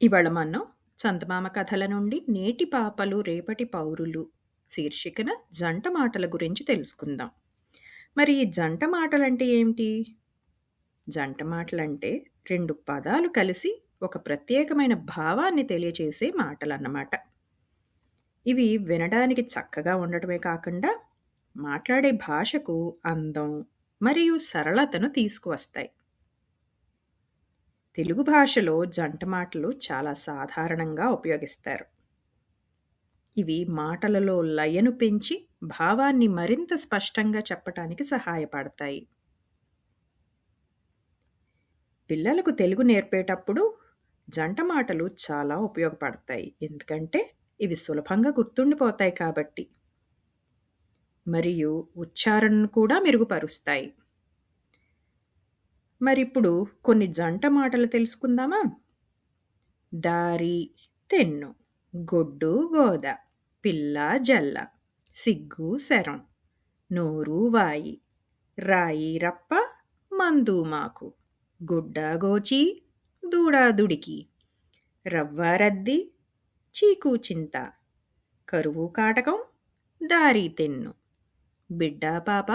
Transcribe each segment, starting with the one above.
ఇవాళ మనం చందమామ కథల నుండి నేటి పాపలు రేపటి పౌరులు శీర్షికన జంట మాటల గురించి తెలుసుకుందాం. మరి ఈ జంట మాటలంటే ఏమిటి? జంట మాటలంటే రెండు పదాలు కలిసి ఒక ప్రత్యేకమైన భావాన్ని తెలియచేసే మాటలన్నమాట. ఇవి వినడానికి చక్కగా ఉండటమే కాకుండా మాట్లాడే భాషకు అందం మరియు సరళతను తీసుకువస్తాయి. తెలుగు భాషలో జంట మాటలు చాలా సాధారణంగా ఉపయోగిస్తారు. ఇవి మాటలలో లయను పెంచి భావాన్ని మరింత స్పష్టంగా చెప్పటానికి సహాయపడతాయి. పిల్లలకు తెలుగు నేర్పేటప్పుడు జంట మాటలు చాలా ఉపయోగపడతాయి. ఎందుకంటే ఇవి సులభంగా గుర్తుండిపోతాయి కాబట్టి. మరియు ఉచ్చారణను కూడా మెరుగుపరుస్తాయి. మరిప్పుడు కొన్ని జంట మాటలు తెలుసుకుందామా? దారి తెన్ను, గొడ్డు గోద, పిల్ల జల్ల, సిగ్గు శరం, నోరు వాయి, రాయి రప్ప, మందు మాకు, గుడ్డ గోచి, దూడాదుడికి, రవ్వ రద్ది, చీకు చింత, కరువు కాటకం, దారి తెన్ను, బిడ్డ పాప,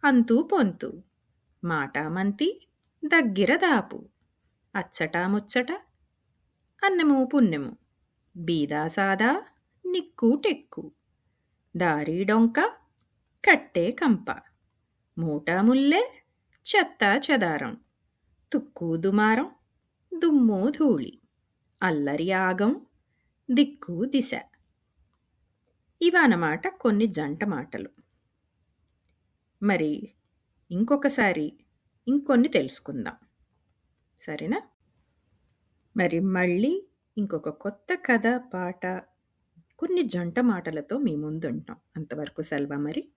అంతు పొంతు, మాట మంతి, దగ్గిర దాపు, అచ్చట ముచ్చట, అన్నము పుణ్యము, బీదా సాదా, నిక్కు టెక్కు, దారి డొంక, కట్టె కంప, మూట ముల్లె, చెత్త చెదారం, తుక్కు దుమారం, దుమ్ము ధూళి, అల్లరి ఆగం, దిక్కు దిశ. ఇవన్నమాట కొన్ని జంట మాటలు. మరి ఇంకొకసారి ఇంకొన్ని తెలుసుకుందాం. సరేనా? మరి మళ్ళీ ఇంకొక కొత్త కథ, పాట, కొన్ని జంట మాటలతో మీ ముందుంటాం. అంతవరకు సెలవు మరి.